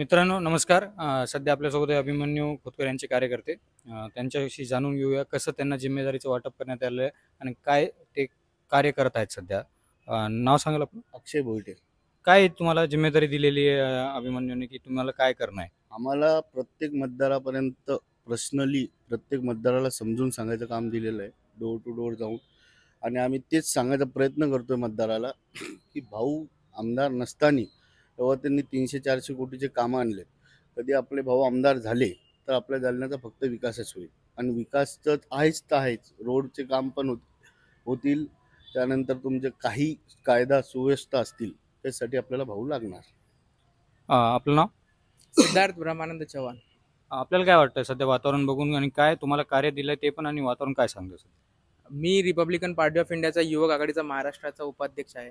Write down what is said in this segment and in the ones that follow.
मित्रांनो नमस्कार. सध्या आपल्यासोबत आहे अभिमन्यू खोतकर यांचे कार्यकर्ते. त्यांच्याविषयी जाणून घेऊया कसं त्यांना जिम्मेदारीचं वाटप करण्यात आलं आहे आणि काय ते कार्य करत आहेत सध्या. नाव सांगाल आपण? अक्षय भोईटे. काय तुम्हाला जिम्मेदारी दिलेली आहे अभिमन्यूने, की तुम्हाला काय करणं आहे? आम्हाला प्रत्येक मतदारापर्यंत पर्सनली प्रत्येक मतदाराला समजून सांगायचं काम दिलेलं आहे, डोर टू डोर जाऊन. आणि आम्ही तेच सांगायचा प्रयत्न करतोय मतदाराला की भाऊ आमदार नसताना तेव्हा त्यांनी 300-400 कोटीचे कामं आणले. कधी आपले भाऊ आमदार झाले तर आपल्या जालन्याचा फक्त विकासच होईल. आणि विकास तर आहेच तर आहेच, रोडचे काम पण होतील. त्यानंतर तुमचे काही कायदा सुव्यवस्था असतील त्यासाठी आपल्याला भाऊ लागणार. आपलं नाव? सिद्धार्थ ब्रह्मानंद चव्हाण. आपल्याला काय वाटतं सध्या वातावरण बघून आणि काय तुम्हाला कार्य दिलं ते पण आणि वातावरण काय सांगतं sir? Me Republican party of इंडियाचा युवक आघाडीचा महाराष्ट्राचा उपाध्यक्ष आहे.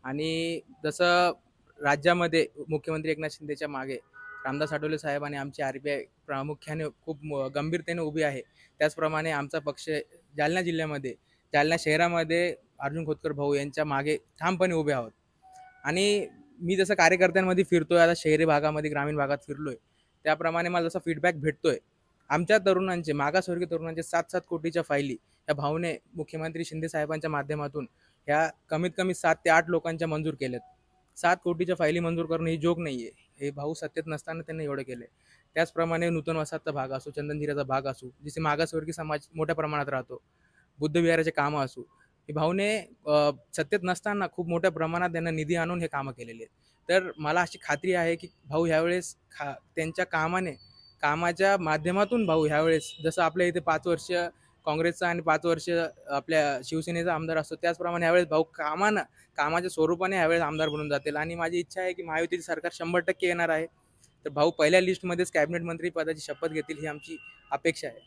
आणि जसं राज्यामध्ये मुख्यमंत्री एकनाथ शिंदेच्या मागे रामदास आठवले साहेब आणि आमची RBI प्रामुख्याने खूप गंभीरतेने उभी आहे, त्याचप्रमाणे आमचा पक्ष जालना जिल्ह्यामध्ये जालना शहरामध्ये अर्जुन खोतकर भाऊ यांच्या मागे ठामपणे उभे आहोत. आणि मी जसं कार्यकर्त्यांमध्ये फिरतोय, आता शहरी भागामध्ये ग्रामीण भागात फिरलोय, त्याप्रमाणे मला जसा फीडबॅक भेटतोय आमच्या तरुणांचे मागासवर्गीय तरुणांचे 7-7 कोटीच्या फायली या भाऊने मुख्यमंत्री शिंदे साहेबांच्या माध्यमातून ह्या कमीत कमी 7 ते 8 लोकांच्या मंजूर केलेत. 7 कोटीच्या फायली मंजूर करणं ही जोक नाही आहे. हे भाऊ सत्तेत नसताना त्यांनी एवढं केलं आहे. त्याचप्रमाणे नूतन वसाहतचा भाग असो, चंदनजिऱ्याचा भाग असो, जिथे मागासवर्गीय समाज मोठ्या प्रमाणात राहतो, बुद्धविहाराचे कामं असो, हे भाऊने सत्तेत नसताना खूप मोठ्या प्रमाणात त्यांना निधी आणून हे कामं केलेली आहेत. तर मला अशी खात्री आहे की भाऊ ह्यावेळेस त्यांच्या कामाच्या माध्यमातून भाऊ ह्यावेळेस जसं आपल्या इथे 5 वर्ष काँग्रेसचा आणि 5 वर्ष आपल्या शिवसेनेचा आमदार असतो, त्याचप्रमाणे ह्यावेळेस भाऊ कामाच्या स्वरूपाने ह्यावेळेस आमदार बनून जातील. आणि माझी इच्छा आहे की महायुतीचे सरकार 100% येणार आहे, तर भाऊ पहिल्या लिस्टमध्येच कॅबिनेट मंत्री पदाची शपथ घेतील ही आमची अपेक्षा आहे.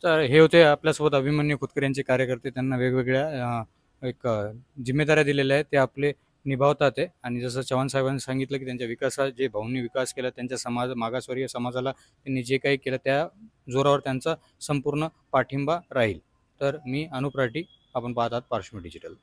तर हे होते आपल्यासोबत अभिमन्यू खोतकर यांचे कार्यकर्ते. त्यांना वेगवेगळ्या जिम्मेदाऱ्या दिलेल्या आहेत, ते आपले निभावतात आहे. आणि जसं चव्हाण साहेबांनी सांगितलं की त्यांच्या विकासात जे भाऊंनी विकास केला, त्यांच्या मागासवर्गीय समाजाला त्यांनी जे काही केलं त्या जोरावर त्यांचा संपूर्ण पाठिंबा राहील. तर मी अनुप राठी, आपण पाहत आहात पार्श्वमी डिजिटल.